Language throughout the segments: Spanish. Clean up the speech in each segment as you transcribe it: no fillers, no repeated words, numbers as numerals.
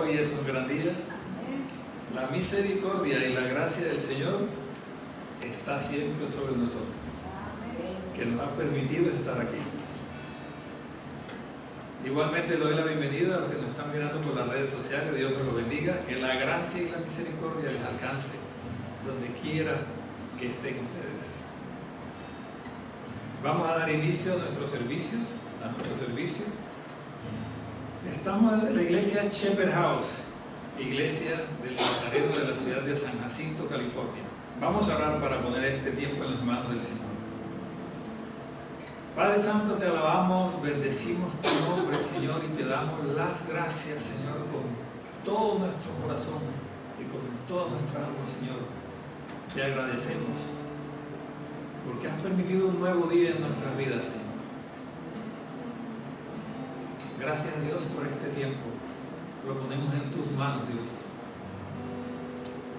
Hoy es un gran día. La misericordia y la gracia del Señor está siempre sobre nosotros, que nos ha permitido estar aquí. Igualmente le doy la bienvenida a los que nos están mirando por las redes sociales. Dios me los bendiga. Que la gracia y la misericordia les alcance donde quiera que estén ustedes. Vamos a dar inicio a nuestros servicios, Estamos en la iglesia Shepherd House, iglesia del Nazareno de la ciudad de San Jacinto, California. Vamos a orar para poner este tiempo en las manos del Señor. Padre Santo, te alabamos, bendecimos tu nombre, Señor, y te damos las gracias, Señor, con todo nuestro corazón y con toda nuestra alma, Señor. Te agradecemos porque has permitido un nuevo día en nuestras vidas, Señor. Gracias a Dios por este tiempo. Lo ponemos en tus manos, Dios.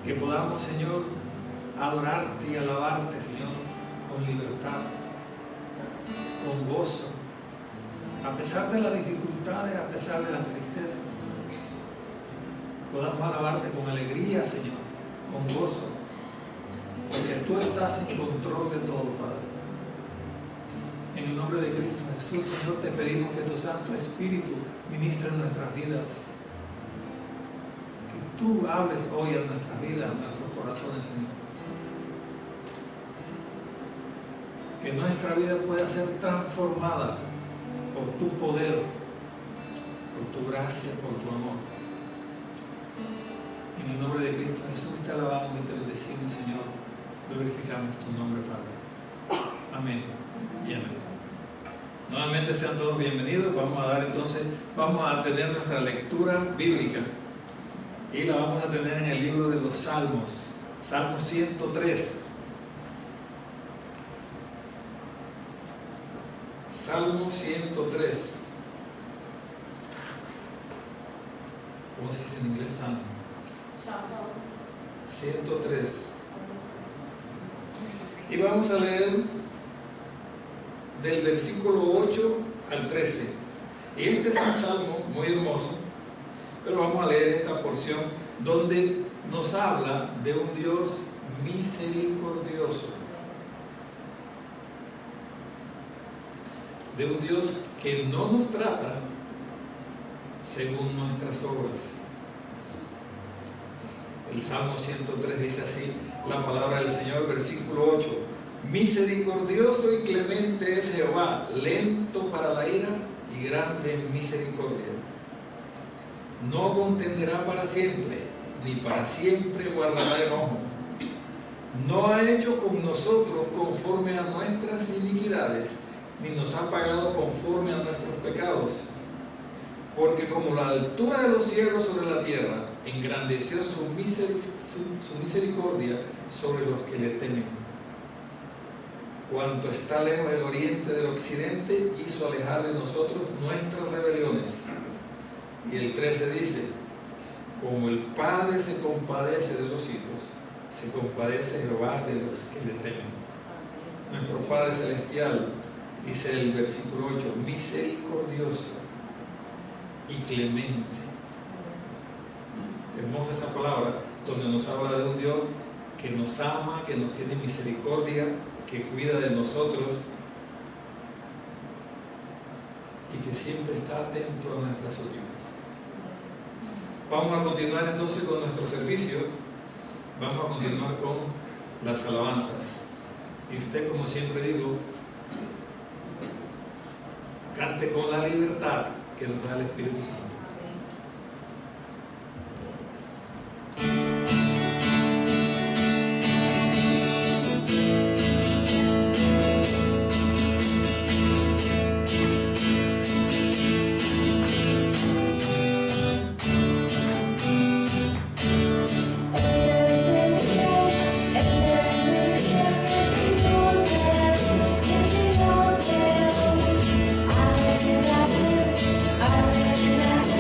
Que podamos, Señor, adorarte y alabarte, Señor, con libertad, con gozo, a pesar de las dificultades, a pesar de las tristezas. Podamos alabarte con alegría, Señor, con gozo, porque tú estás en control de todo, Padre. En el nombre de Cristo Jesús, Señor, te pedimos que tu Santo Espíritu ministre en nuestras vidas. Que tú hables hoy a nuestras vidas, a nuestros corazones, Señor. Que nuestra vida pueda ser transformada por tu poder, por tu gracia, por tu amor. En el nombre de Cristo Jesús te alabamos y te bendecimos, Señor. Glorificamos tu nombre, Padre. Amén y amén. Nuevamente sean todos bienvenidos. Vamos a tener nuestra lectura bíblica y la vamos a tener en el libro de los Salmos, Salmo 103. Salmo 103. ¿Cómo se dice en inglés? Salmo 103. Y vamos a leer del versículo 8 al 13. Y este es un salmo muy hermoso, pero vamos a leer esta porción donde nos habla de un Dios misericordioso, de un Dios que no nos trata según nuestras obras. El Salmo 103 dice así, la palabra del Señor, versículo 8: misericordioso y clemente es Jehová, lento para la ira y grande en misericordia. No contenderá para siempre, ni para siempre guardará enojo. No ha hecho con nosotros conforme a nuestras iniquidades, ni nos ha pagado conforme a nuestros pecados. Porque como la altura de los cielos sobre la tierra, engrandeció su misericordia sobre los que le temen. Cuanto está lejos el oriente del occidente, hizo alejar de nosotros nuestras rebeliones. Y el 13 dice, como el Padre se compadece de los hijos, se compadece Jehová de los que le temen. Nuestro Padre Celestial, dice el versículo 8, misericordioso y clemente. Hermosa esa palabra, donde nos habla de un Dios que nos ama, que nos tiene misericordia, que cuida de nosotros y que siempre está atento a nuestras súplicas. Vamos a continuar entonces con nuestro servicio. Vamos a continuar con las alabanzas. Y usted, como siempre digo, cante con la libertad que nos da el Espíritu Santo. I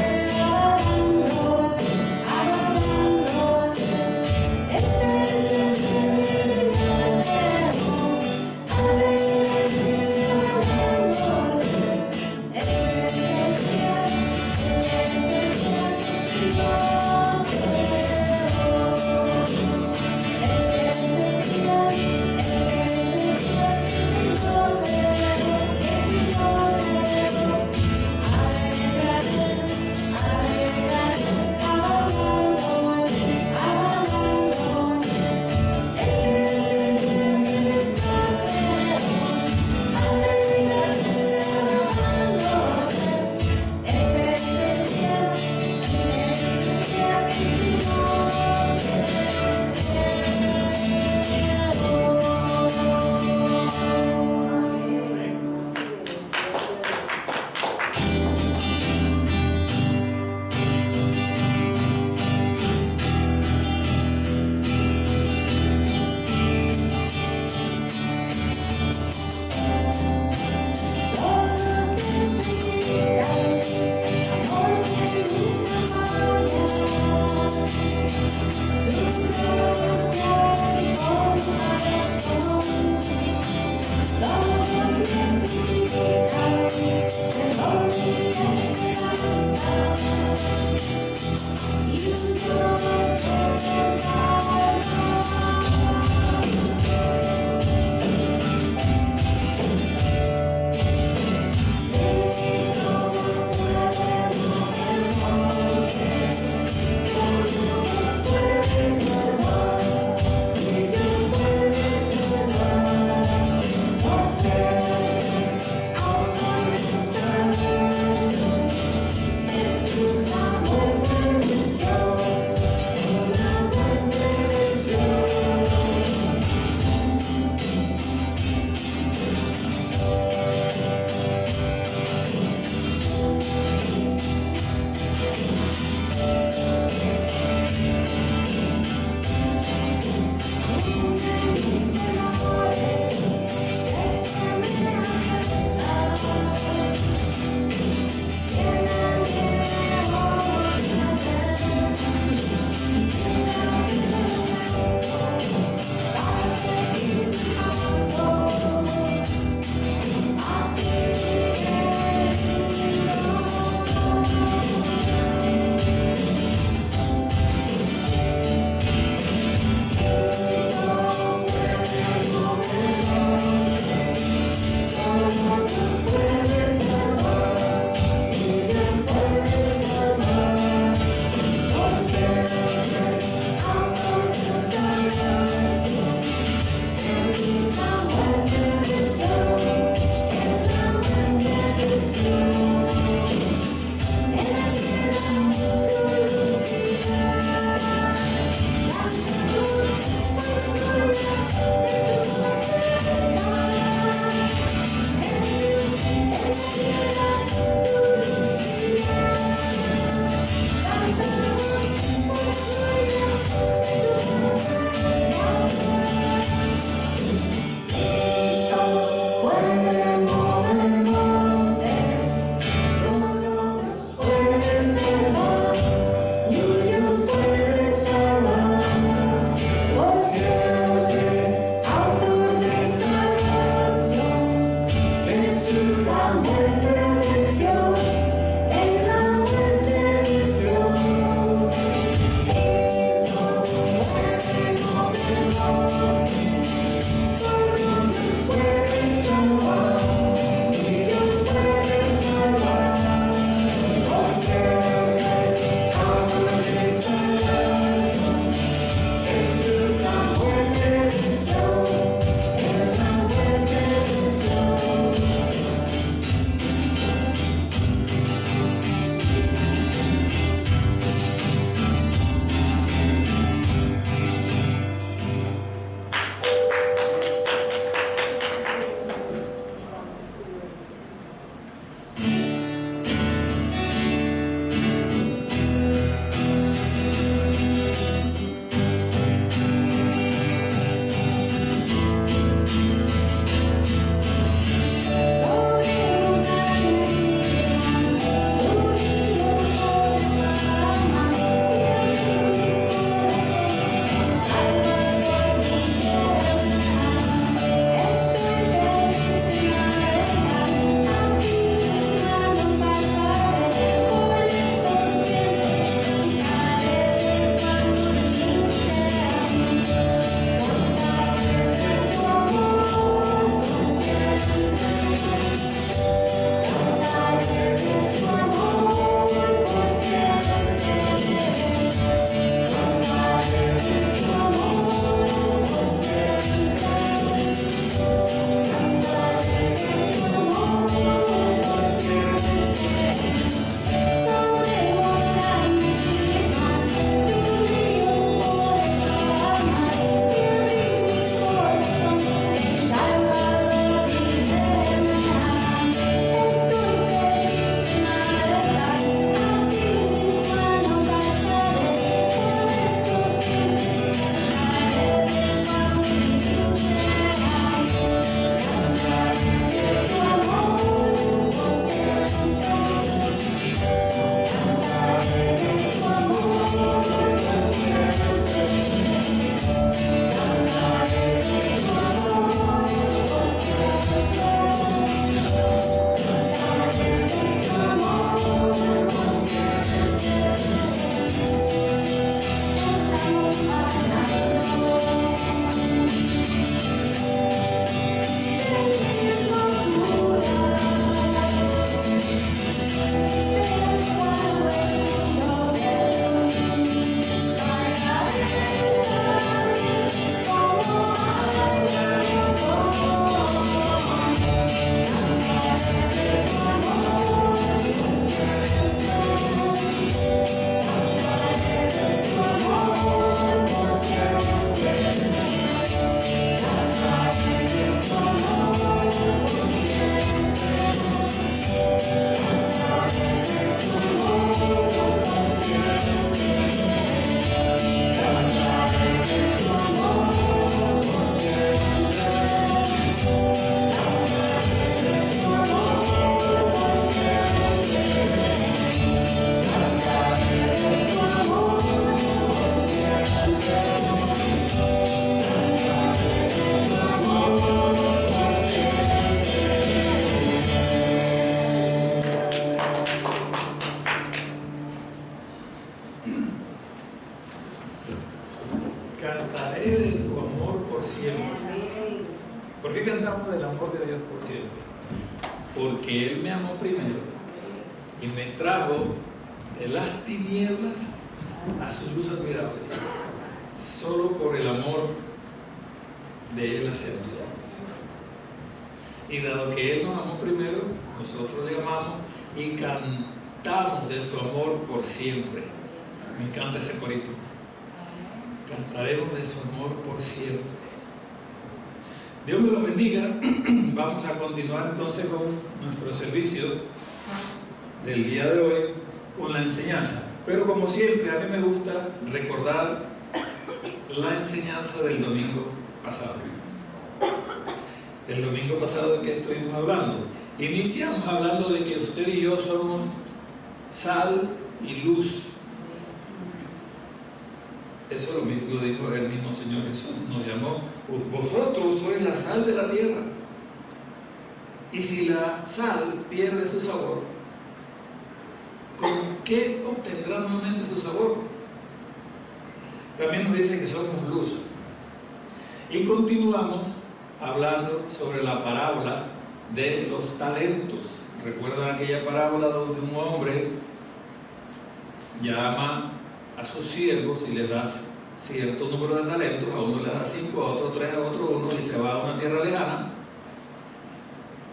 cantaré de tu amor por siempre. ¿Por qué cantamos del amor de Dios por siempre? Porque Él me amó primero y me trajo de las tinieblas a su luz admirable, solo por el amor de Él hacia nosotros. Y dado que Él nos amó primero, nosotros le amamos y cantamos de su amor por siempre. Me encanta ese corito. Cantaremos de su amor por siempre. Dios me lo bendiga. Vamos a continuar entonces con nuestro servicio del día de hoy, con la enseñanza. Pero como siempre, a mí me gusta recordar la enseñanza del domingo pasado. El domingo pasado, ¿de qué estuvimos hablando? Iniciamos hablando de que usted y yo somos sal y luz. Eso lo dijo el mismo Señor Jesús. Nos llamó: vosotros sois la sal de la tierra. Y si la sal pierde su sabor, ¿con qué obtendrá nuevamente su sabor? También nos dice que somos luz. Y continuamos hablando sobre la parábola de los talentos. ¿Recuerdan aquella parábola donde un hombre llama a sus siervos y les da cierto número de talentos? A uno le da 5, a otro 3, a otro 1, y se va a una tierra lejana?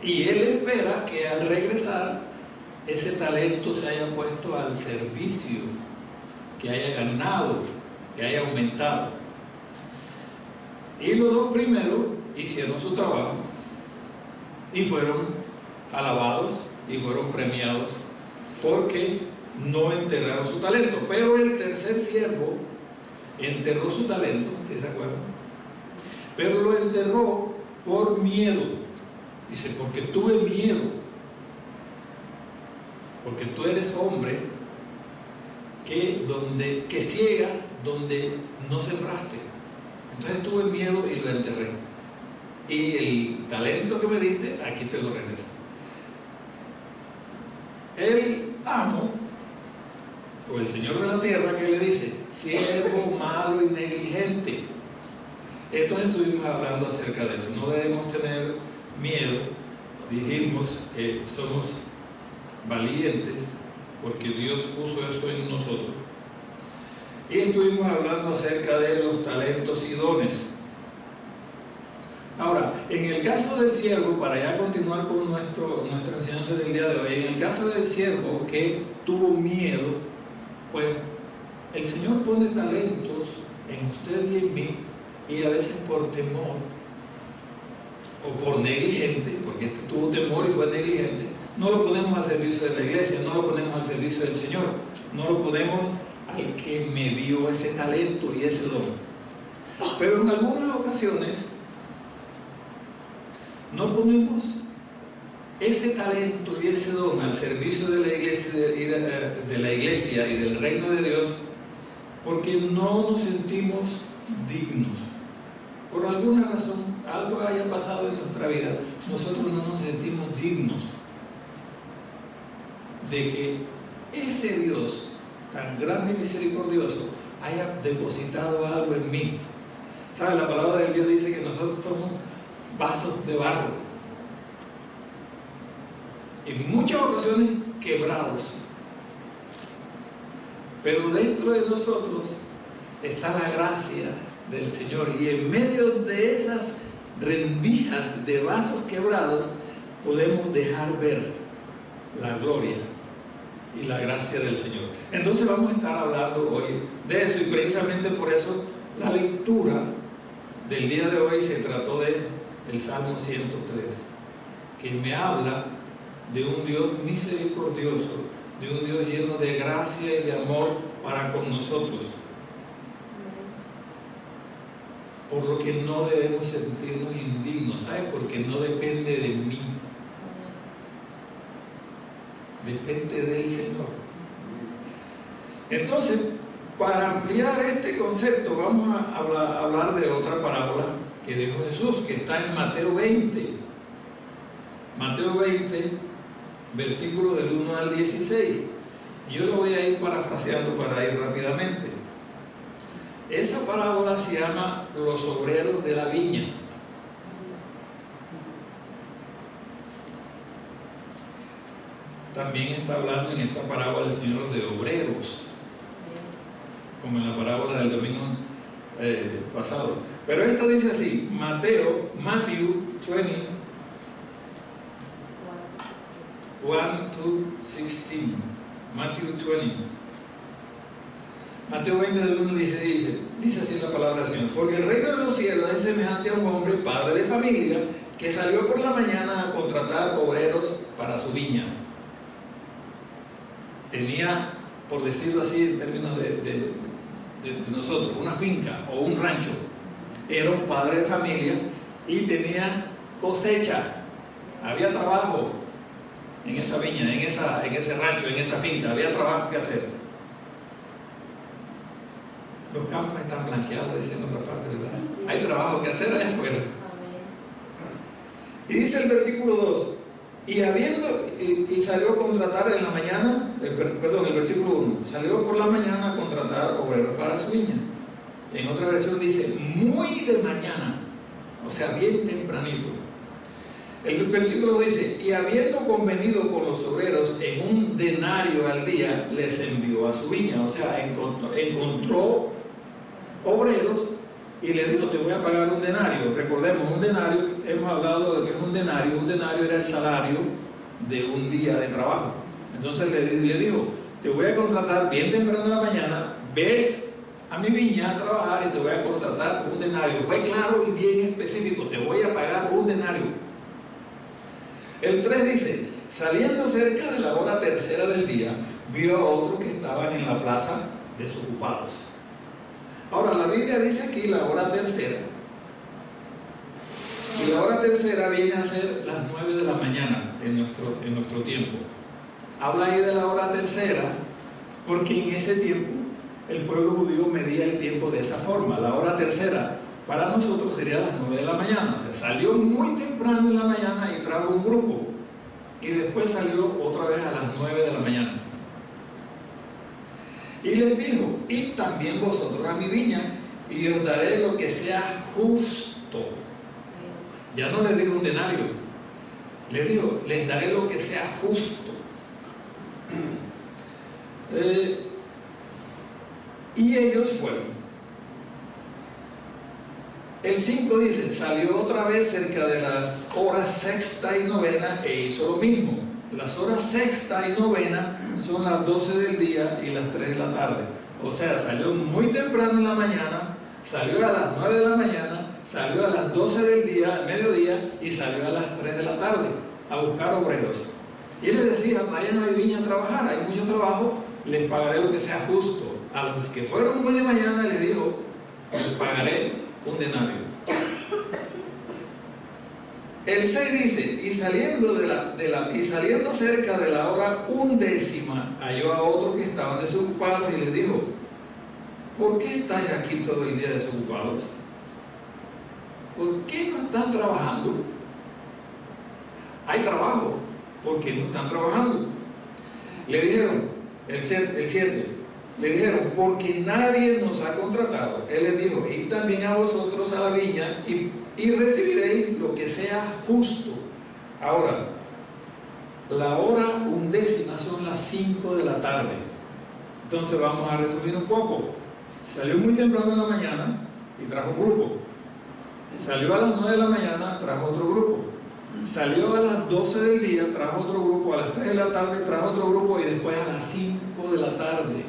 Y él espera que al regresar ese talento se haya puesto al servicio, que haya ganado, que haya aumentado. Y los dos primeros hicieron su trabajo y fueron alabados y fueron premiados porque no enterraron su talento. Pero el tercer siervo enterró su talento, ¿sí se acuerdan? Pero lo enterró por miedo. Dice: porque tuve miedo, porque tú eres hombre que ciega donde no sembraste. Entonces tuve miedo y lo enterré. Y el talento que me diste, aquí te lo regreso. El amo, o el señor de la tierra, que le dice: siervo malo y negligente. Entonces estuvimos hablando acerca de eso. No debemos tener miedo. Dijimos que somos valientes porque Dios puso eso en nosotros. Y estuvimos hablando acerca de los talentos y dones. Ahora, en el caso del siervo, para ya continuar con nuestra enseñanza del día de hoy, en el caso del siervo que tuvo miedo, pues el Señor pone talentos en usted y en mí, y a veces por temor o por negligente, porque este tuvo temor y fue negligente, no lo ponemos al servicio de la iglesia, no lo ponemos al servicio del Señor, no lo ponemos al que me dio ese talento y ese don. Pero en algunas ocasiones no ponemos ese talento y ese don al servicio de la iglesia y del reino de Dios porque no nos sentimos dignos. Por alguna razón, algo haya pasado en nuestra vida, nosotros no nos sentimos dignos de que ese Dios tan grande y misericordioso haya depositado algo en mí. ¿Sabe? La palabra de Dios dice que nosotros somos vasos de barro, en muchas ocasiones quebrados, pero dentro de nosotros está la gracia del Señor, y en medio de esas rendijas de vasos quebrados podemos dejar ver la gloria y la gracia del Señor. Entonces vamos a estar hablando hoy de eso, y precisamente por eso la lectura del día de hoy se trató del Salmo 103, que me habla de un Dios misericordioso, de un Dios lleno de gracia y de amor para con nosotros, por lo que no debemos sentirnos indignos. ¿Sabe? Porque no depende de mí, depende del Señor. Entonces, para ampliar este concepto, vamos a hablar de otra parábola que dijo Jesús, que está en Mateo 20. Mateo 20, versículos del 1 al 16. Yo lo voy a ir parafraseando para ir rápidamente. esa parábola se llama los obreros de la viña. También está hablando en esta parábola el Señor de obreros, como en la parábola del domingo pasado. Pero esta dice así, Matthew 20, 1-16. Matthew 20. Mateo 20 del 1 dice así la palabra del Señor: porque el reino de los cielos es semejante a un hombre, padre de familia, que salió por la mañana a contratar obreros para su viña. Tenía, por decirlo así en términos de nosotros, una finca o un rancho. Era un padre de familia y tenía cosecha, había trabajo en esa viña, en ese rancho, en esa finca, había trabajo que hacer. Los campos están blanqueados, dice en otra parte, ¿verdad? Sí. Hay trabajo que hacer allá afuera. Y dice el versículo 2, y salió a contratar en la mañana, el versículo 1, salió por la mañana a contratar obreros para su viña. En otra versión dice, muy de mañana, o sea, bien tempranito. El versículo dice, y habiendo convenido con los obreros en un denario al día, les envió a su viña. O sea, encontró obreros y le dijo, te voy a pagar un denario. Recordemos, un denario, hemos hablado de que es un denario era el salario de un día de trabajo. Entonces le dijo, te voy a contratar bien temprano en la mañana, ves a mi viña a trabajar y te voy a contratar un denario. Fue claro y bien específico, te voy a pagar un denario. El 3 dice, saliendo cerca de la hora tercera del día, vio a otros que estaban en la plaza desocupados. Ahora, la Biblia dice aquí la hora tercera. Y la hora tercera viene a ser las 9 de la mañana en nuestro tiempo. Habla ahí de la hora tercera porque en ese tiempo el pueblo judío medía el tiempo de esa forma. La hora tercera para nosotros sería las 9 de la mañana. O sea, salió muy temprano en la mañana y trajo un grupo. Y después salió otra vez a las 9 de la mañana. Y les dijo, id también vosotros a mi viña, y os daré lo que sea justo. Ya no les dijo un denario, les dijo, les daré lo que sea justo. Y ellos fueron. El 5 dice, salió otra vez cerca de las horas sexta y novena e hizo lo mismo. Las horas sexta y novena son las 12 del día y las 3 de la tarde. O sea, salió muy temprano en la mañana, salió a las 9 de la mañana, salió a las 12 del día, al mediodía, y salió a las 3 de la tarde a buscar obreros. Y les decía, vayan a mi viña a trabajar, hay mucho trabajo, les pagaré lo que sea justo. A los que fueron muy de mañana les dijo, les pagaré un denario. El 6 dice, y saliendo cerca de la hora 11, halló a otros que estaban desocupados y les dijo, ¿por qué estáis aquí todo el día desocupados? ¿Por qué no están trabajando? Hay trabajo, ¿por qué no están trabajando? Le dijeron, el 7, le dijeron, porque nadie nos ha contratado. Él les dijo, id también a vosotros a la viña y recibiréis lo que sea justo. Ahora, la hora 11 son las 5 de la tarde. Entonces vamos a resumir un poco. Salió muy temprano en la mañana y trajo un grupo. Salió a las 9 de la mañana, trajo otro grupo. Salió a las 12 del día, trajo otro grupo. A las 3 de la tarde, trajo otro grupo. Y después a las 5 de la tarde.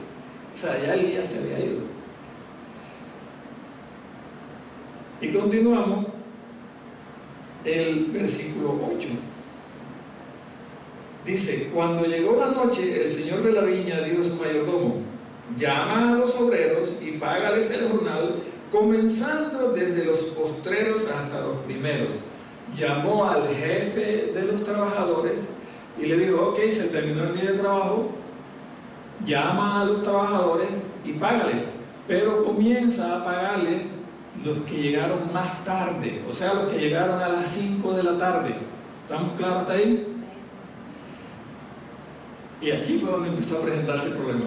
O sea, ya el día se había ido. Y continuamos el versículo 8. Dice, cuando llegó la noche, el señor de la viña dijo a su mayordomo, llama a los obreros y págales el jornal, comenzando desde los postreros hasta los primeros. Llamó al jefe de los trabajadores y le dijo, ok, se terminó el día de trabajo, llama a los trabajadores y págales, pero comienza a pagarles los que llegaron más tarde, o sea, los que llegaron a las 5 de la tarde. ¿Estamos claros hasta ahí? Y aquí fue donde empezó a presentarse el problema.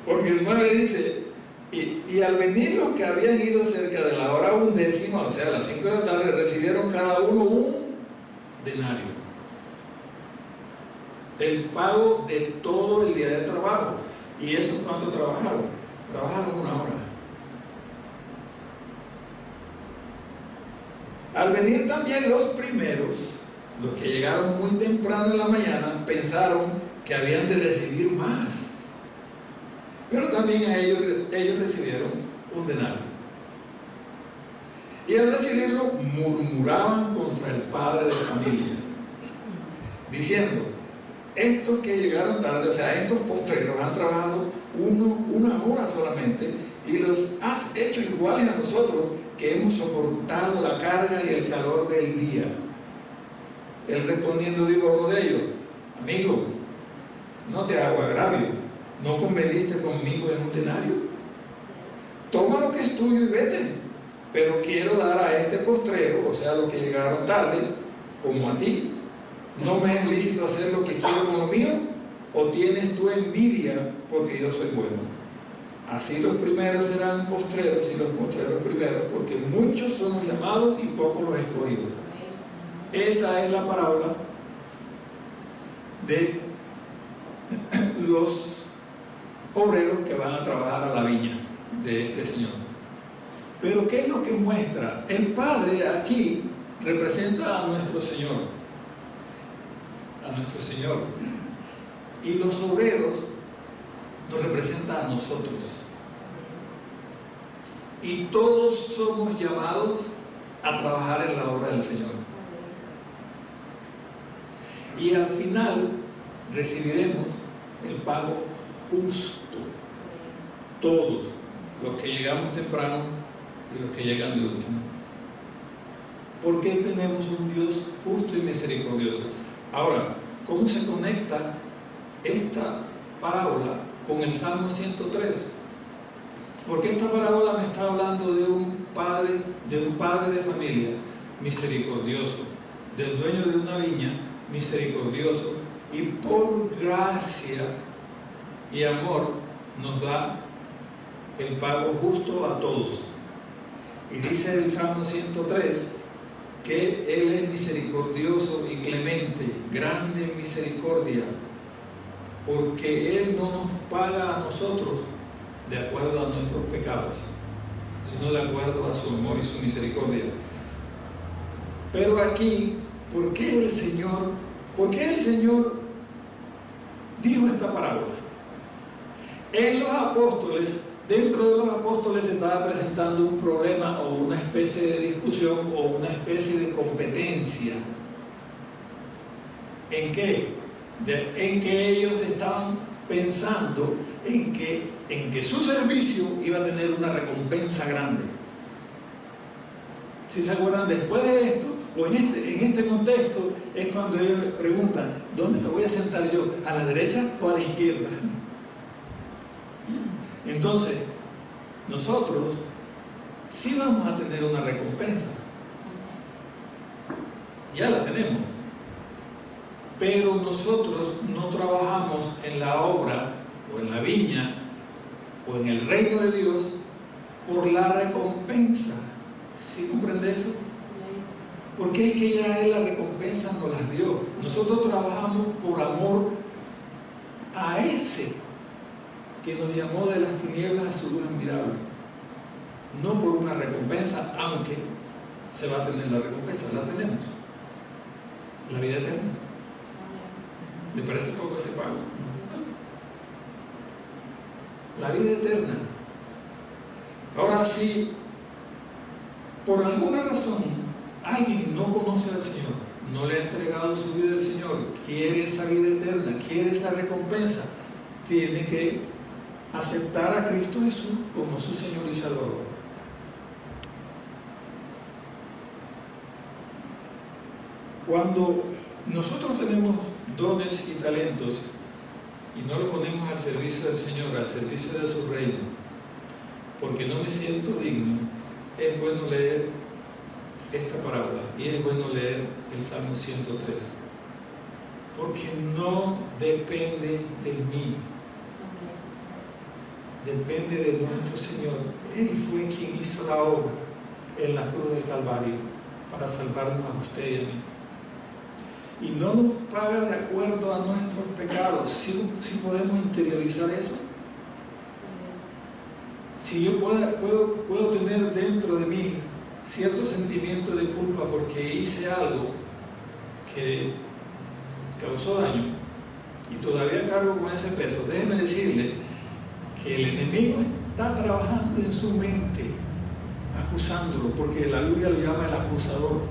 Porque el 9 dice, Y al venir los que habían ido cerca de la hora 11, o sea, a las 5 de la tarde, recibieron cada uno un denario. El pago de todo el día de trabajo. ¿Y eso cuánto trabajaron? Trabajaron 1 hora. Al venir también los primeros, los que llegaron muy temprano en la mañana, pensaron que habían de recibir más. Pero también a ellos recibieron un denario. Y al recibirlo murmuraban contra el padre de familia, diciendo: estos que llegaron tarde, o sea, estos postreros han trabajado 1 hora solamente y los has hecho iguales a nosotros, que hemos soportado la carga y el calor del día. Él respondiendo dijo a uno de ellos: amigo, no te hago agravio, ¿no conveniste conmigo en un denario? Toma lo que es tuyo y vete, pero quiero dar a este postrero, o sea, los que llegaron tarde, como a ti. ¿No me es lícito hacer lo que quiero con lo mío? ¿O tienes tú envidia porque yo soy bueno? Así los primeros serán postreros y los postreros primeros, porque muchos son los llamados y pocos los escogidos. Esa es la parábola de los obreros que van a trabajar a la viña de este Señor. Pero ¿qué es lo que muestra? El Padre aquí representa a nuestro Señor. A nuestro Señor. Y los obreros nos representan a nosotros. Y todos somos llamados a trabajar en la obra del Señor. Y al final recibiremos el pago justo. Todos, los que llegamos temprano y los que llegan de último. ¿Por qué tenemos un Dios justo y misericordioso? Ahora, ¿cómo se conecta esta parábola con el Salmo 103? Porque esta parábola me está hablando de un padre de familia misericordioso, del dueño de una viña misericordioso, y por gracia y amor nos da el pago justo a todos. Y dice el Salmo 103 que Él es misericordioso y clemente, grande en misericordia, porque Él no nos paga a nosotros de acuerdo a nuestros pecados, sino de acuerdo a su amor y su misericordia. Pero aquí, ¿por qué el Señor dijo esta parábola? En los apóstoles, dentro de los apóstoles se estaba presentando un problema o una especie de discusión o una especie de competencia. ¿En qué? En que ellos estaban pensando en que su servicio iba a tener una recompensa grande. Si se acuerdan, después de esto, o en este contexto, es cuando ellos preguntan: ¿dónde me voy a sentar yo? ¿A la derecha o a la izquierda? Entonces, nosotros sí vamos a tener una recompensa. Ya la tenemos. Pero nosotros no trabajamos en la obra o en la viña o en el reino de Dios por la recompensa. ¿Sí comprende eso? Porque es que ya Él la recompensa nos las dio. Nosotros trabajamos por amor a ese que nos llamó de las tinieblas a su luz admirable, no por una recompensa, aunque se va a tener la recompensa. La tenemos, la vida eterna. ¿Le parece poco ese pago? La vida eterna. Ahora, si por alguna razón alguien no conoce al Señor, no le ha entregado su vida al Señor, quiere esa vida eterna, quiere esa recompensa, tiene que aceptar a Cristo Jesús como su Señor y Salvador. Cuando nosotros tenemos dones y talentos y no lo ponemos al servicio del Señor, al servicio de su reino, porque no me siento digno, es bueno leer esta parábola y es bueno leer el Salmo 103, porque no depende de mí. depende de nuestro Señor. Él fue quien hizo la obra en la cruz del Calvario para salvarnos a usted y a mí. Y no nos paga de acuerdo a nuestros pecados. Si podemos interiorizar eso. Si yo puedo tener dentro de mí cierto sentimiento de culpa porque hice algo que causó daño y todavía cargo con ese peso, déjeme decirle que el enemigo está trabajando en su mente, acusándolo, porque la Biblia lo llama el acusador.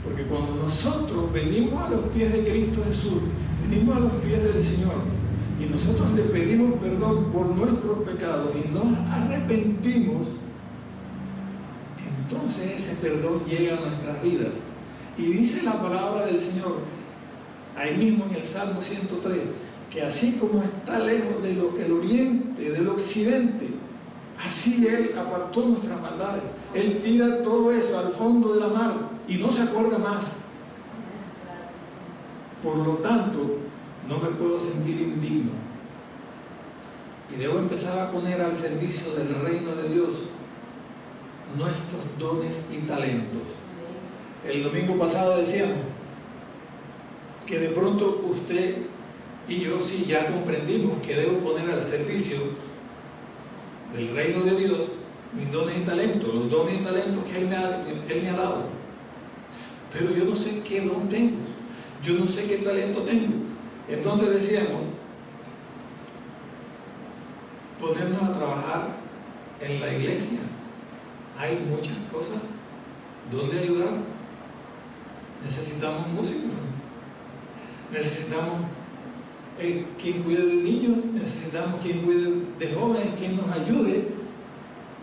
Porque cuando nosotros venimos a los pies de Cristo Jesús, venimos a los pies del Señor, y nosotros le pedimos perdón por nuestros pecados y nos arrepentimos, entonces ese perdón llega a nuestras vidas. Y dice la palabra del Señor, ahí mismo en el Salmo 103, que así como está lejos del oriente, del occidente, así Él apartó nuestras maldades. Él tira todo eso al fondo de la mar y no se acuerda más. Por lo tanto, no me puedo sentir indigno. Y debo empezar a poner al servicio del reino de Dios nuestros dones y talentos. El domingo pasado decíamos que de pronto usted y yo sí ya comprendimos que debo poner al servicio del reino de Dios mis dones y talentos, los dones y talentos que Él me ha dado. Pero yo no sé qué don tengo, yo no sé qué talento tengo. Entonces decíamos, ponernos a trabajar en la iglesia. Hay muchas cosas donde ayudar. Necesitamos músicos, necesitamos quien cuide de niños, necesitamos quien cuide de jóvenes, quien nos ayude.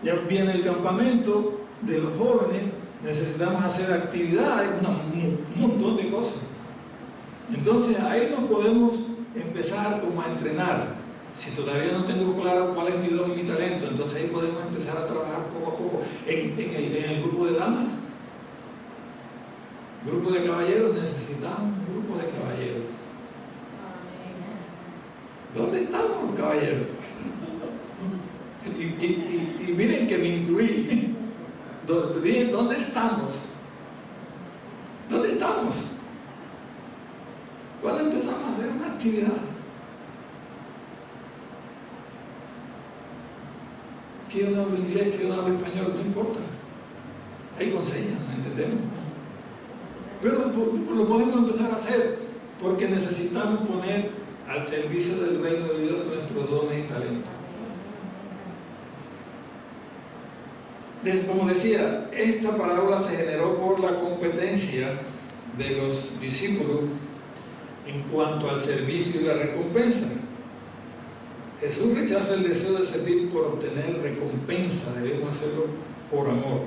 Ya viene el campamento de los jóvenes, necesitamos hacer actividades, un montón de cosas. Entonces ahí nos podemos empezar como a entrenar. Si todavía no tengo claro cuál es mi don y mi talento, entonces ahí podemos empezar a trabajar poco a poco. En el grupo de damas, grupo de caballeros, necesitamos un grupo de caballeros. ¿Dónde estamos los caballeros? Y miren que me incluí. ¿Dónde estamos? ¿Dónde estamos? ¿Cuándo empezamos a hacer una actividad? Que yo no hablo inglés, que yo no hablo español, no importa. Hay con señas, ¿no entendemos? Pero lo podemos empezar a hacer porque necesitamos poner al servicio del reino de Dios nuestros dones y talentos. Como decía, esta parábola se generó por la competencia de los discípulos en cuanto al servicio y la recompensa. Jesús rechaza el deseo de servir por obtener recompensa, debemos hacerlo por amor.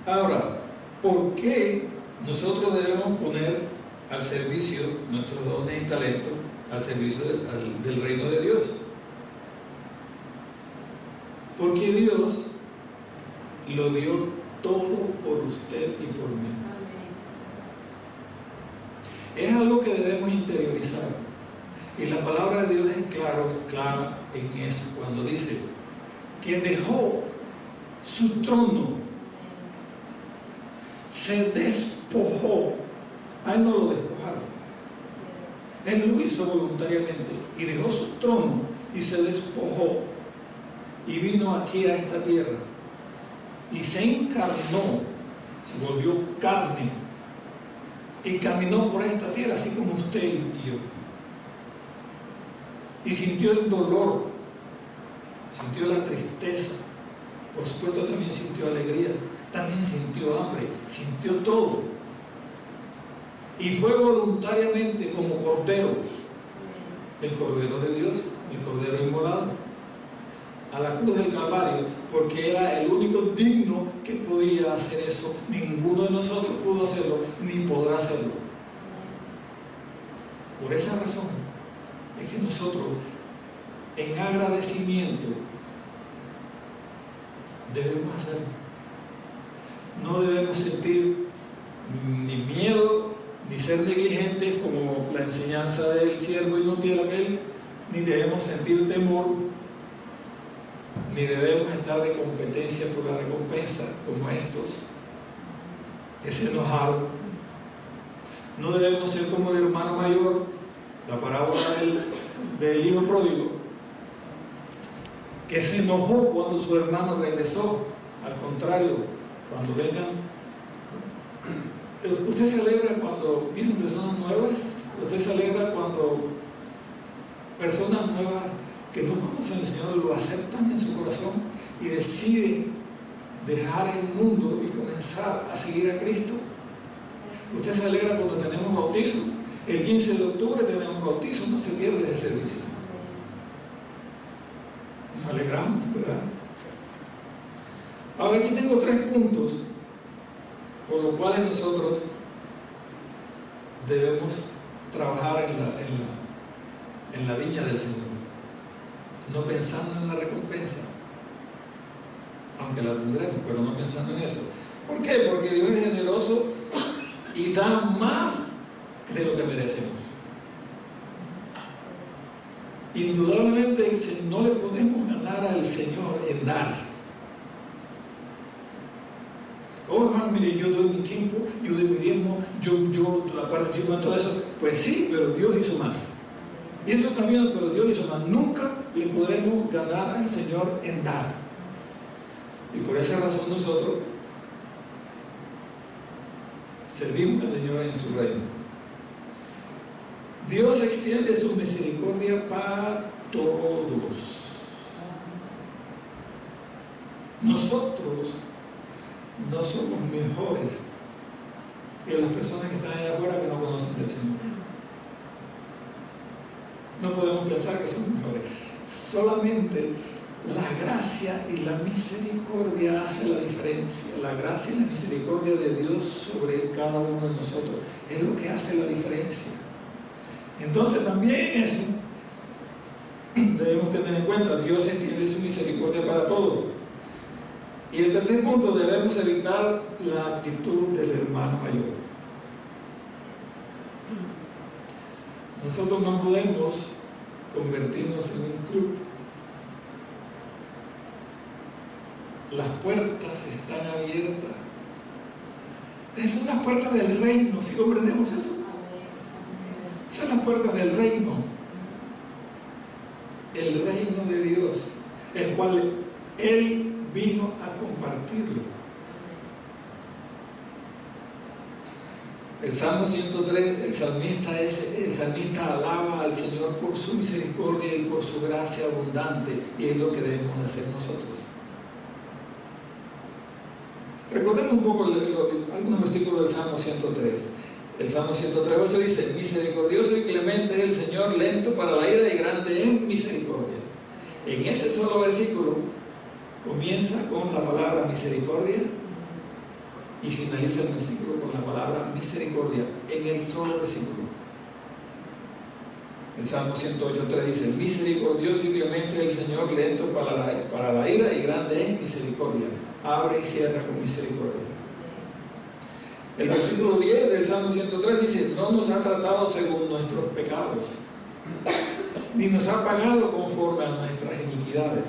Ahora, ¿por qué nosotros debemos poner al servicio nuestros dones y talentos al servicio del reino de Dios? Porque Dios lo dio todo por usted y por mí. Es algo que debemos interiorizar. Y la palabra de Dios es clara en eso, cuando dice que dejó su trono, se despojó. A Él no lo despojaron. Él lo hizo voluntariamente y dejó su trono y se despojó y vino aquí a esta tierra y se encarnó, se volvió carne y caminó por esta tierra así como usted y yo, y sintió el dolor, sintió la tristeza, por supuesto también sintió alegría, también sintió hambre, sintió todo, y fue voluntariamente como cordero, el cordero de Dios, el cordero inmolado a la cruz del Calvario, porque era el único digno que podía hacer eso. Ninguno de nosotros pudo hacerlo, ni podrá hacerlo. Por esa razón es que nosotros, en agradecimiento, debemos hacerlo. No debemos sentir ni miedo, ni ser negligentes como la enseñanza del siervo inútil aquel, ni debemos sentir temor, ni debemos estar de competencia por la recompensa, como estos que se enojaron. No debemos ser como el hermano mayor, la parábola del hijo pródigo, que se enojó cuando su hermano regresó. Al contrario, cuando vengan, usted se alegra cuando vienen personas nuevas, usted se alegra cuando personas nuevas que no conocen al Señor lo aceptan en su corazón y deciden dejar el mundo y comenzar a seguir a Cristo. Usted se alegra cuando tenemos bautizo. El 15 de octubre tenemos bautizo, no se pierde ese servicio. Nos alegramos, ¿verdad? Ahora aquí tengo 3 puntos por los cuales nosotros debemos trabajar en la viña del Señor, no pensando en la recompensa, aunque la tendremos, pero no pensando en eso. ¿Por qué? Porque Dios es generoso y da más de lo que merecemos. Indudablemente no le podemos ganar al Señor en dar. Oh, hermano, mire, yo doy mi tiempo, yo doy mi diezmo, yo participo en todo eso. Pues sí, pero Dios hizo más. Y eso también, pero Dios hizo más. Nunca le podremos ganar al Señor en dar. Y por esa razón nosotros servimos al Señor en su reino. Dios extiende su misericordia para todos. Nosotros no somos mejores que las personas que están allá afuera que no conocen al Señor. No podemos pensar que somos mejores. Solamente la gracia y la misericordia hacen la diferencia. La gracia y la misericordia de Dios sobre cada uno de nosotros es lo que hace la diferencia. Entonces también eso debemos tener en cuenta. Dios extiende su misericordia para todos. Y el tercer punto, debemos evitar la actitud del hermano mayor. Nosotros no podemos convertirnos en un club. Las puertas están abiertas. Son las puertas del reino, ¿sí comprendemos eso? Son las puertas del reino. El reino de Dios, el cual Él vino a compartirlo. El Salmo 103, el salmista alaba al Señor por su misericordia y por su gracia abundante, y es lo que debemos hacer nosotros. Recordemos un poco algunos versículos del Salmo 103. El Salmo 103:8 dice: misericordioso y clemente es el Señor, lento para la ira y grande en misericordia. En ese solo versículo comienza con la palabra misericordia y finaliza el versículo con la palabra misericordia, en el solo versículo. El Salmo 108:3 dice: misericordioso y clemente es el Señor, lento para la ira y grande en misericordia. Abre y cierra con misericordia. El versículo 10 del Salmo 103 dice: no nos ha tratado según nuestros pecados, ni nos ha pagado conforme a nuestras iniquidades.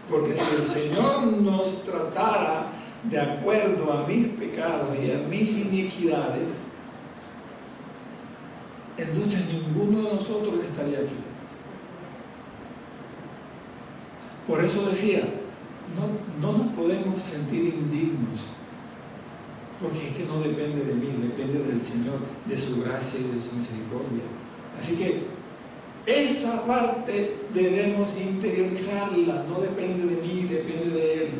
Porque si el Señor nos tratara de acuerdo a mis pecados y a mis iniquidades, entonces ninguno de nosotros estaría aquí. Por eso decía, no nos podemos sentir indignos, porque es que no depende de mí, depende del Señor, de su gracia y de su misericordia. Así que esa parte debemos interiorizarla, no depende de mí, depende de Él.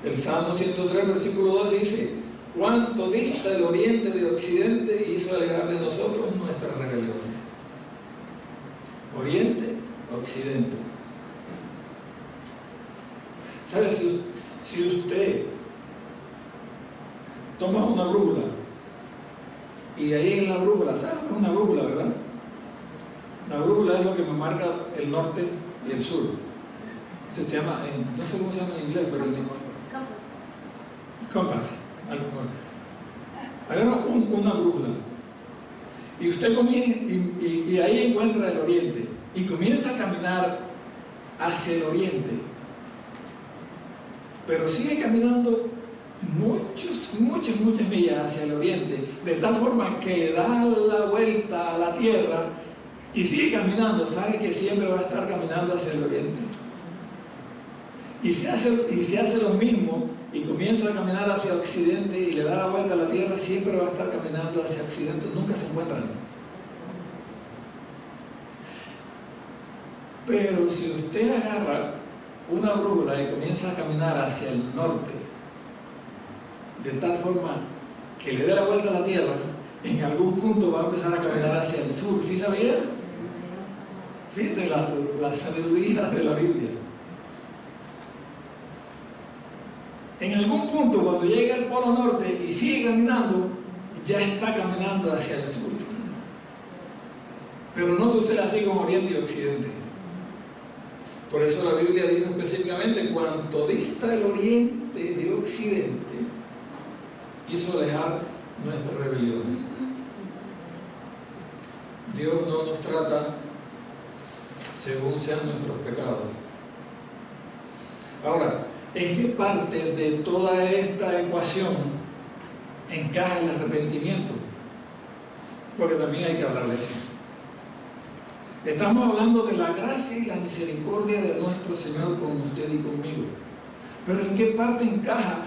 El Salmo 103, versículo 12 dice: cuánto dista el oriente de occidente, hizo alejar de nosotros nuestras rebeliones. Oriente, occidente. ¿Sabe? Si usted toma una brújula y ahí en la brújula, ¿sabe lo que es una brújula, verdad? La brújula es lo que me marca el norte y el sur. Se llama, no sé cómo se llama en inglés, pero en compass. Agarra una brújula y usted comienza, y ahí encuentra el oriente y comienza a caminar hacia el oriente, pero sigue caminando muchas millas hacia el oriente, de tal forma que le da la vuelta a la tierra y sigue caminando. Sabe que siempre va a estar caminando hacia el oriente. Y si hace lo mismo y comienza a caminar hacia occidente y le da la vuelta a la tierra, siempre va a estar caminando hacia occidente, nunca se encuentran. Pero si usted agarra una brújula y comienza a caminar hacia el norte, de tal forma que le dé la vuelta a la tierra, en algún punto va a empezar a caminar hacia el sur. ¿Sí sabía? Fíjate la sabiduría de la Biblia. En algún punto, cuando llega al polo norte y sigue caminando, ya está caminando hacia el sur. Pero no sucede así con Oriente y Occidente. Por eso la Biblia dice específicamente: cuanto dista el Oriente de Occidente, hizo alejar nuestra rebelión. Dios no nos trata según sean nuestros pecados. Ahora, ¿en qué parte de toda esta ecuación encaja el arrepentimiento? Porque también hay que hablar de eso. Estamos hablando de la gracia y la misericordia de nuestro Señor con usted y conmigo. Pero ¿en qué parte encaja?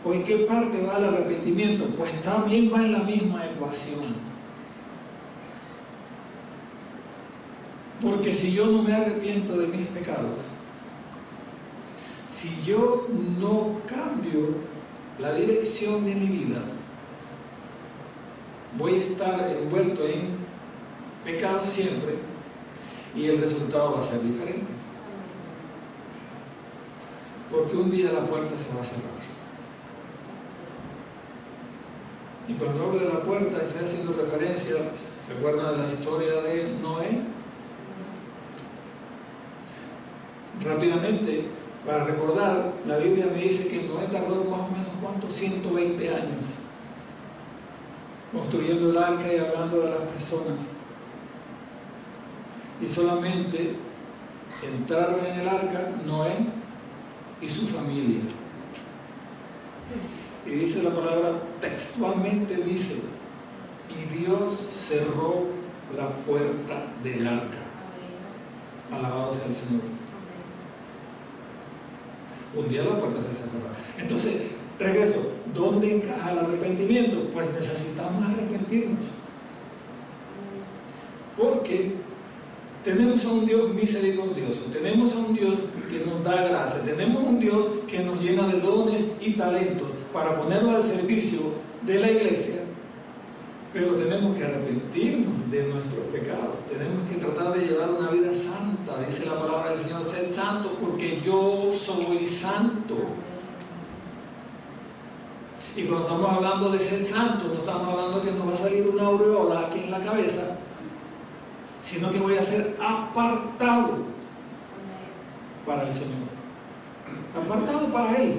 ¿O en qué parte va el arrepentimiento? Pues también va en la misma ecuación. Porque si yo no me arrepiento de mis pecados, si yo no cambio la dirección de mi vida, voy a estar envuelto en pecado siempre y el resultado va a ser diferente. Porque un día la puerta se va a cerrar. Y cuando hablo de la puerta estoy haciendo referencia, ¿se acuerdan de la historia de Noé? Rápidamente, para recordar, la Biblia me dice que Noé tardó más o menos, ¿cuánto? 120 años construyendo el arca y hablando a las personas. Y solamente entraron en el arca Noé y su familia. Y dice la palabra, textualmente dice: y Dios cerró la puerta del arca. Alabado sea el Señor. Un día la puerta se cerrará. Entonces, regreso, ¿dónde encaja el arrepentimiento? Pues necesitamos arrepentirnos. Porque tenemos a un Dios misericordioso, tenemos a un Dios que nos da gracia, tenemos un Dios que nos llena de dones y talentos para ponerlo al servicio de la iglesia, pero tenemos que arrepentirnos de nuestros pecados, tenemos que tratar de llevar una vida santa. Dice la palabra del Señor: sed santos porque yo soy santo. Y cuando estamos hablando de ser santos, no estamos hablando que nos va a salir una aureola aquí en la cabeza, sino que voy a ser apartado para el Señor, apartado para Él,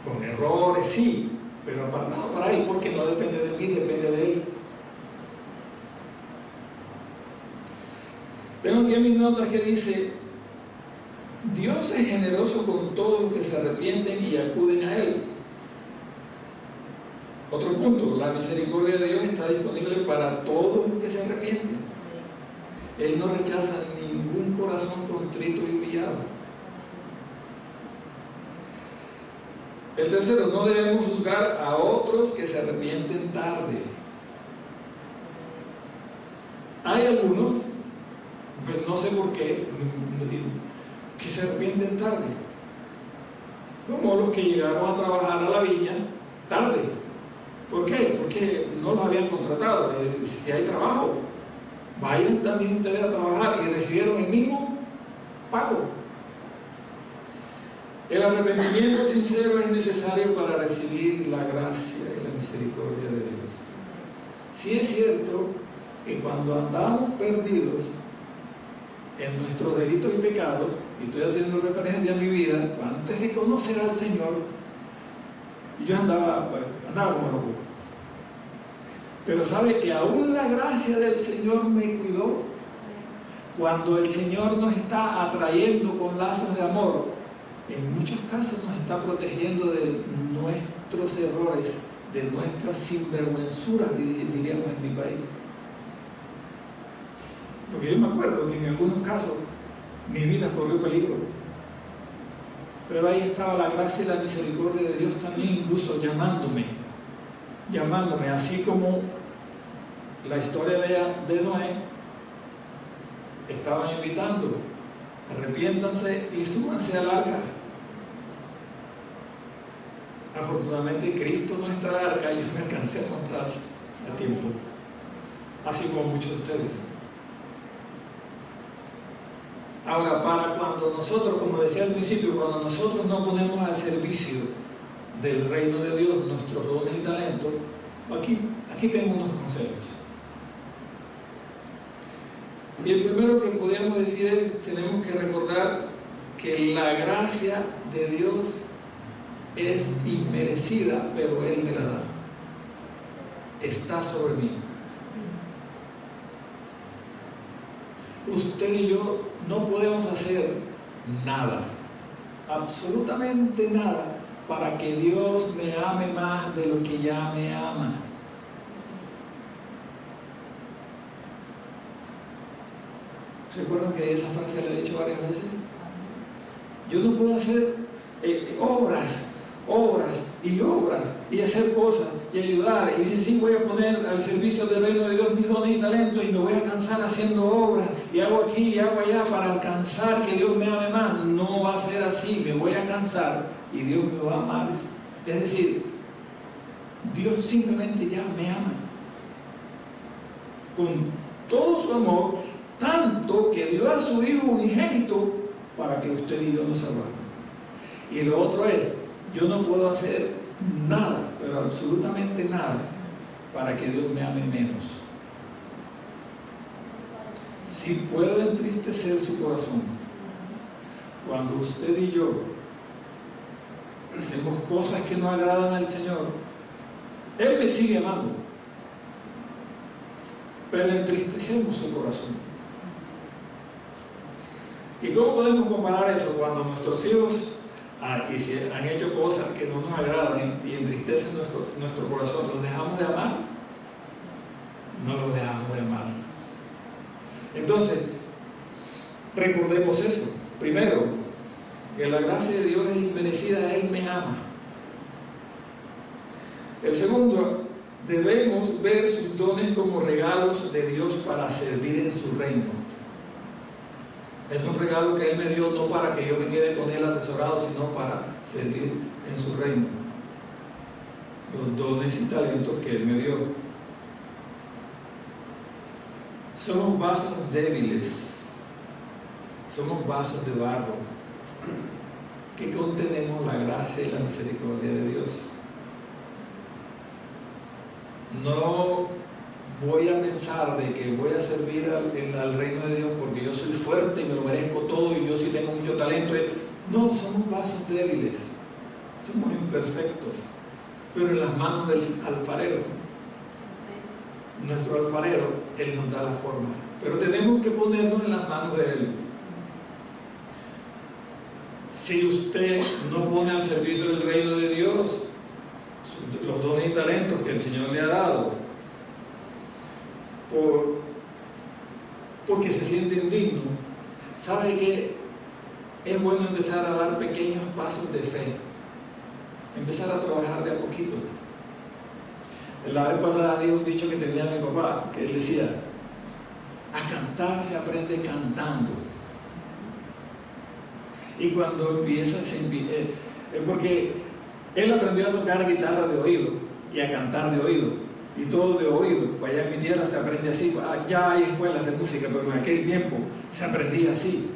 con errores, sí, pero apartado para Él, porque no depende de mí, depende de Él. Tengo aquí en mis notas que dice: Dios es generoso con todos los que se arrepienten y acuden a Él. Otro punto, la misericordia de Dios está disponible para todos los que se arrepienten. Él no rechaza ningún corazón contrito y humillado. El tercero, no debemos juzgar a otros que se arrepienten tarde. Hay algunos, pues no sé por qué, que se arrepienten tarde, como los que llegaron a trabajar a la viña tarde. ¿Por qué? Porque no los habían contratado. Si hay trabajo, vayan también ustedes a trabajar, y recibieron el mismo pago. El arrepentimiento sincero es necesario para recibir la gracia y la misericordia de Dios. Sí es cierto que cuando andamos perdidos en nuestros delitos y pecados, y estoy haciendo referencia a mi vida, antes de conocer al Señor, Y yo andaba como loco. Pero sabe que aún la gracia del Señor me cuidó. Cuando el Señor nos está atrayendo con lazos de amor, en muchos casos nos está protegiendo de nuestros errores, de nuestras sinvergüenzuras, diríamos en mi país. Porque yo me acuerdo que en algunos casos mi vida corrió peligro. Pero ahí estaba la gracia y la misericordia de Dios también, incluso llamándome, así como la historia de Noé, estaban invitando, arrepiéntanse y súbanse al arca. Afortunadamente Cristo nuestra arca, y yo me alcancé a montar a tiempo, así como muchos de ustedes. Ahora, para cuando nosotros, como decía al principio, cuando nosotros no ponemos al servicio del reino de Dios nuestros dones y talentos, aquí tengo unos consejos. Y el primero que podríamos decir es, tenemos que recordar que la gracia de Dios es inmerecida, pero Él me la da. Está sobre mí. Usted y yo no podemos hacer nada, absolutamente nada, para que Dios me ame más de lo que ya me ama. ¿Se acuerdan que esa frase la he dicho varias veces? Yo no puedo hacer obras y hacer cosas y ayudar y decir, sí, voy a poner al servicio del reino de Dios mis dones y talentos y me voy a cansar haciendo obras y hago aquí y hago allá para alcanzar que Dios me ame más. No va a ser así, me voy a cansar y Dios me va a amar. Es decir, Dios simplemente ya me ama con todo su amor, tanto que dio a su Hijo unigénito para que usted y yo nos salváramos. Y lo otro es, yo no puedo hacer nada, pero absolutamente nada, para que Dios me ame menos. Si puedo entristecer su corazón, cuando usted y yo hacemos cosas que no agradan al Señor, Él me sigue amando, pero entristecemos su corazón. ¿Y cómo podemos comparar eso cuando nuestros hijos y si han hecho cosas que no nos agradan y entristecen nuestro corazón? ¿Los dejamos de amar? No los dejamos de amar. Entonces, recordemos eso. Primero, que la gracia de Dios es inmerecida, Él me ama. El segundo, debemos ver sus dones como regalos de Dios para servir en su reino. Es un regalo que Él me dio no para que yo me quede con Él atesorado, sino para servir en su reino. Los dones y talentos que Él me dio. Somos vasos débiles, somos vasos de barro que contenemos la gracia y la misericordia de Dios. No voy a pensar de que voy a servir al reino de Dios porque yo soy fuerte y me lo merezco todo y yo sí tengo mucho talento. No, somos vasos débiles, somos imperfectos, pero en las manos del alfarero, nuestro alfarero, Él nos da la forma, pero tenemos que ponernos en las manos de Él. Si usted no pone al servicio del reino de Dios los dones y talentos que el Señor le ha dado, porque se siente indigno, sabe que es bueno empezar a dar pequeños pasos de fe, empezar a trabajar de a poquito. La vez pasada di un dicho que tenía mi papá, que él decía: a cantar se aprende cantando. Y cuando empieza, porque él aprendió a tocar guitarra de oído y a cantar de oído. Y todo de oído. Allá en mi tierra se aprende así. Ya hay escuelas de música, pero en aquel tiempo se aprendía así,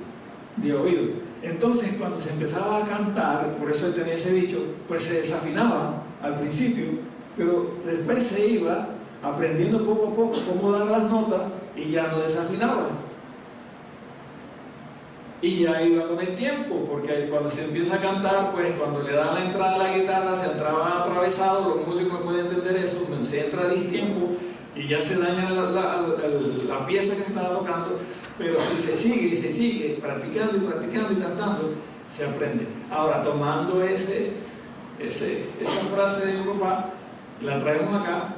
de oído. Entonces, cuando se empezaba a cantar, por eso él tenía ese dicho, pues se desafinaba al principio, pero después se iba aprendiendo poco a poco cómo dar las notas y ya no desafinaba. Y ya iba con el tiempo, porque cuando se empieza a cantar, pues cuando le dan la entrada a la guitarra, se entraba atravesado, los músicos no pueden entender eso, se entra a distiempo y ya se daña la pieza que se estaba tocando, pero si se sigue practicando y practicando y cantando, se aprende. Ahora, tomando esa frase de mi papá, la traemos acá,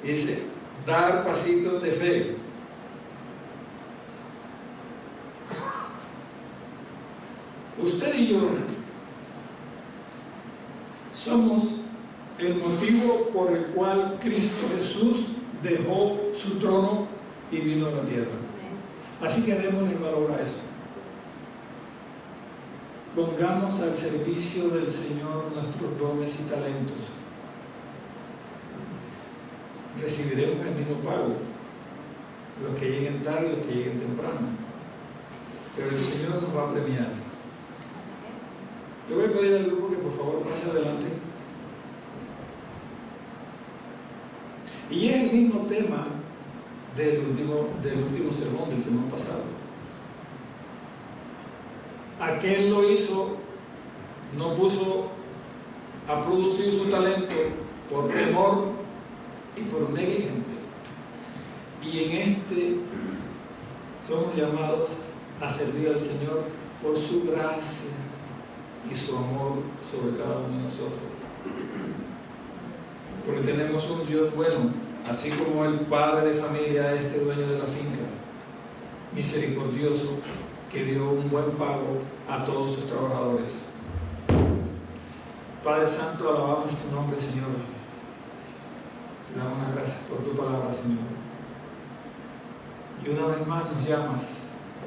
dice, dar pasitos de fe. Usted y yo somos el motivo por el cual Cristo Jesús dejó su trono y vino a la tierra. Así que démosle valor a eso. Pongamos al servicio del Señor nuestros dones y talentos. Recibiremos el mismo pago, los que lleguen tarde y los que lleguen temprano. Pero el Señor nos va a premiar. Le voy a pedir al grupo que por favor pase adelante. Y es el mismo tema del último sermón, del sermón pasado. Aquel lo hizo, no puso a producir su talento por temor y por negligente. Y en este somos llamados a servir al Señor por su gracia y su amor sobre cada uno de nosotros. Porque tenemos un Dios bueno, así como el padre de familia, este dueño de la finca, misericordioso, que dio un buen pago a todos sus trabajadores. Padre Santo, alabamos tu nombre, Señor. Te damos las gracias por tu palabra, Señor. Y una vez más nos llamas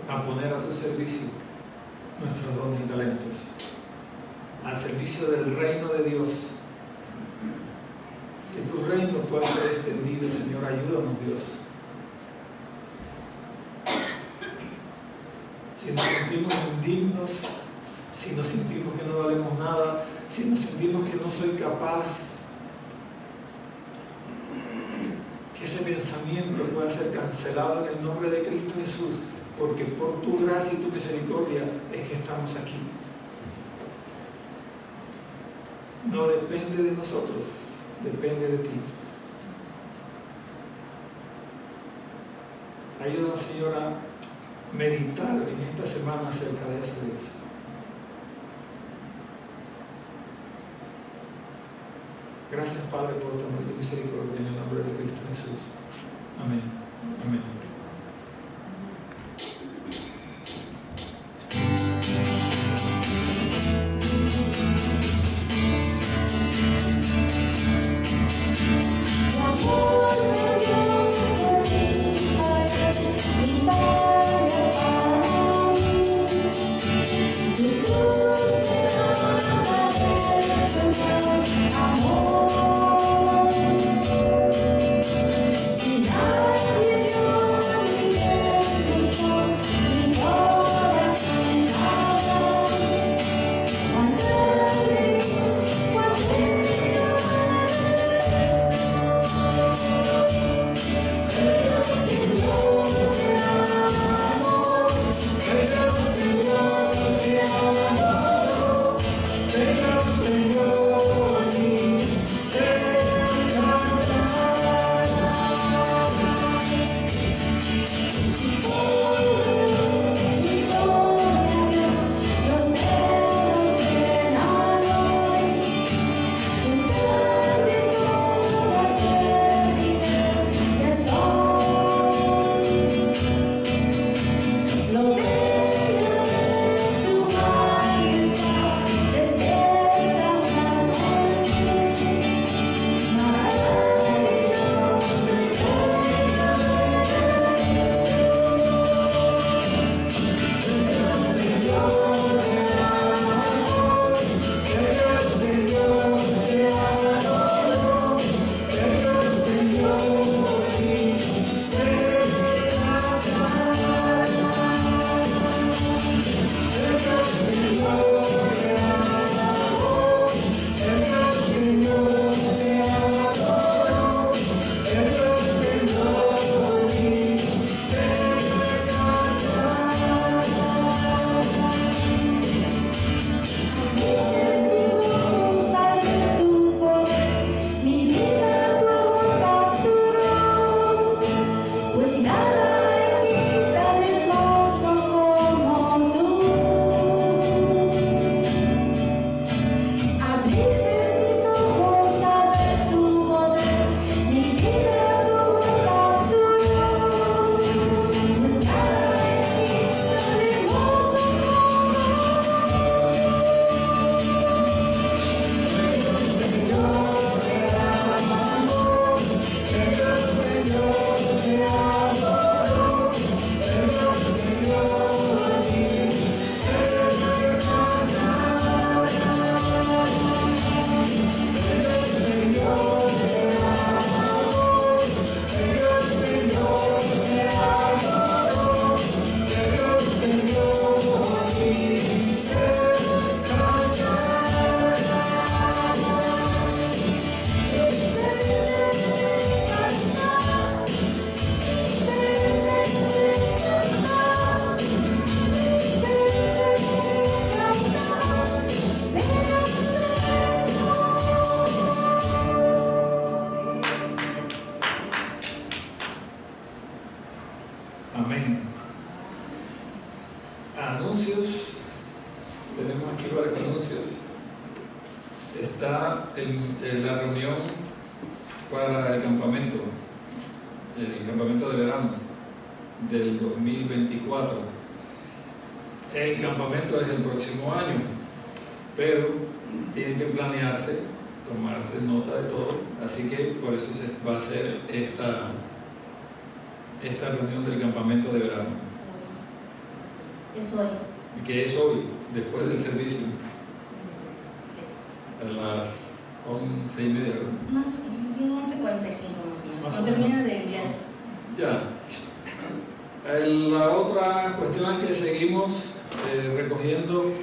a poner a tu servicio nuestros dones y talentos, al servicio del reino de Dios. Que tu reino pueda ser extendido, Señor. Ayúdanos, Dios. Si nos sentimos indignos, si nos sentimos que no valemos nada, si nos sentimos que no soy capaz, que ese pensamiento pueda ser cancelado en el nombre de Cristo Jesús, porque por tu gracia y tu misericordia es que estamos aquí. No depende de nosotros, depende de ti. Ayúdanos, Señor, a meditar en esta semana acerca de eso, Dios. Gracias, Padre, por tu amor y tu misericordia, en el nombre de Cristo Jesús. Amén. Amén. Amén. Anuncios. Tenemos aquí varios anuncios. Está la reunión para el campamento de verano del 2024. El campamento es el próximo año, pero tiene que planearse, tomarse nota de todo, así que por eso se va a hacer esta reunión del campamento de verano. Es hoy. Que es hoy, después del servicio, a las 11:30, ¿verdad? Más 11:45 más o menos. Cuando termina de inglés. Ya. La otra cuestión es que seguimos recogiendo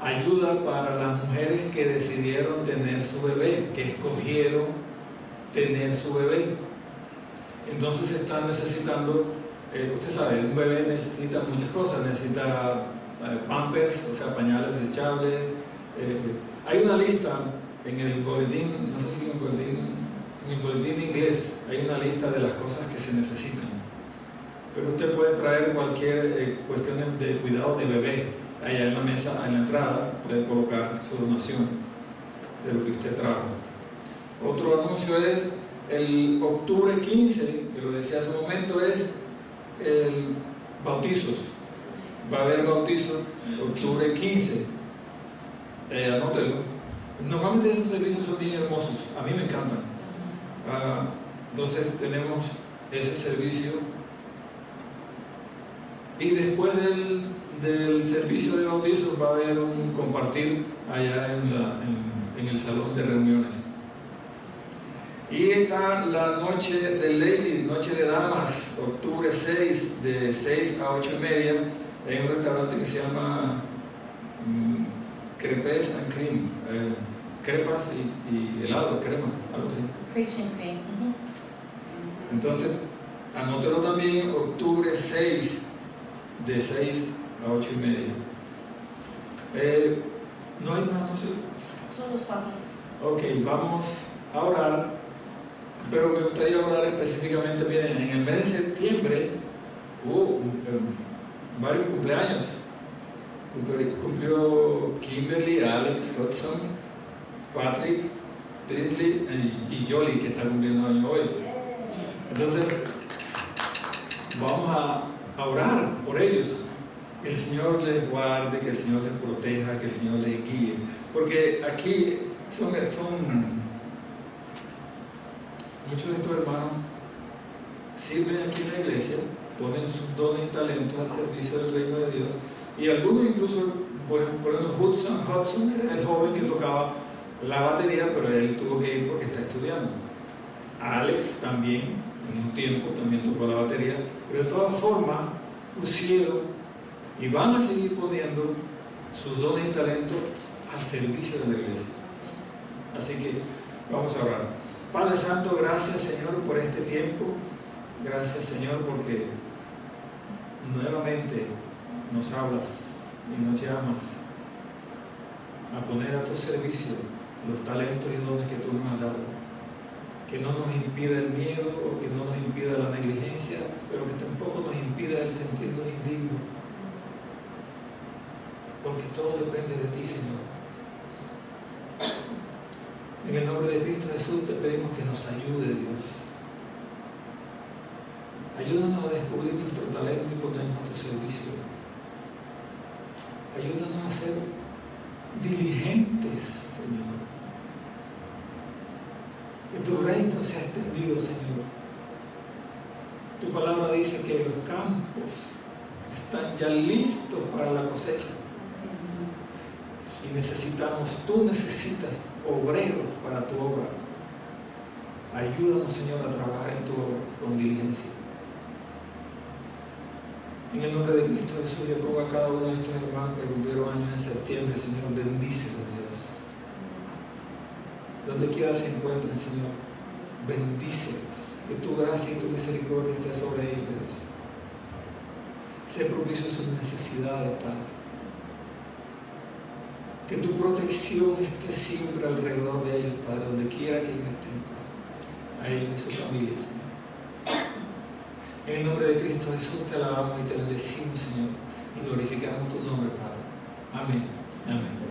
ayuda para las mujeres que decidieron tener su bebé, que escogieron tener su bebé. Entonces están necesitando, usted sabe, un bebé necesita muchas cosas, necesita pampers, o sea, pañales desechables. Hay una lista en el boletín, no sé si en el boletín inglés hay una lista de las cosas que se necesitan. Pero usted puede traer cualquier cuestión de cuidado de bebé. Allá en la mesa, en la entrada, puede colocar su donación de lo que usted trajo. Otro anuncio es el octubre 15, que lo decía hace un momento, es el bautizos. Va a haber bautizos octubre 15. Anótelo. Normalmente esos servicios son bien hermosos, a mí me encantan. Entonces tenemos ese servicio. Y después del servicio de bautizo va a haber un compartir allá en el salón de reuniones. Y está la noche de Lady, noche de damas, octubre 6, de 6 a 8:30, en un restaurante que se llama Crepes and Cream, crepas y helado, crema, algo así. Crepes and cream. Entonces, anótelo también, octubre 6, de 6 a 8:30. ¿No hay más anuncios? Son los 4. Ok, vamos a orar, pero me gustaría orar específicamente. Miren, en el mes de septiembre hubo varios cumpleaños. Cumplió Kimberly, Alex, Hudson, Patrick, Drisley y Jolie, que está cumpliendo año hoy. Entonces, vamos a orar por ellos. Que el Señor les guarde, que el Señor les proteja, que el Señor les guíe. Porque aquí son muchos de estos hermanos sirven aquí en la iglesia, ponen sus dones y talentos al servicio del reino de Dios. Y algunos incluso, por ejemplo, Hudson era el joven que tocaba la batería, pero él tuvo que ir porque está estudiando. Alex también, en un tiempo, también tocó la batería, pero de todas formas pusieron y van a seguir poniendo sus dones y talentos al servicio de la iglesia. Así que vamos a orar. Padre Santo, gracias Señor por este tiempo. Gracias Señor porque nuevamente nos hablas y nos llamas a poner a tu servicio los talentos y dones que tú nos has dado. Que no nos impida el miedo o que no nos impida la negligencia, pero que tampoco nos impida el sentirnos indignos. Porque todo depende de ti, Señor. En el nombre de Cristo Jesús te pedimos que nos ayude, Dios. Ayúdanos a descubrir nuestro talento y ponernos a tu servicio. Ayúdanos a ser diligentes, Señor. Que tu reino sea extendido, Señor. Tu palabra dice que los campos están ya listos para la cosecha. Y tú necesitas obreros para tu obra. Ayúdanos, Señor, a trabajar en tu obra con diligencia. En el nombre de Cristo Jesús, yo pongo a cada uno de estos hermanos que cumplieron años en septiembre, Señor, bendícelos, Dios. Donde quiera se encuentren, Señor, bendícelos. Que tu gracia y tu misericordia esté sobre ellos. Sé propicio a sus necesidades, Padre. Que tu protección esté siempre alrededor de ellos, Padre, donde quiera que ellos estén, Padre. A ellos y sus familias, Señor. En el nombre de Cristo Jesús te alabamos y te bendecimos, Señor, y glorificamos tu nombre, Padre. Amén. Amén.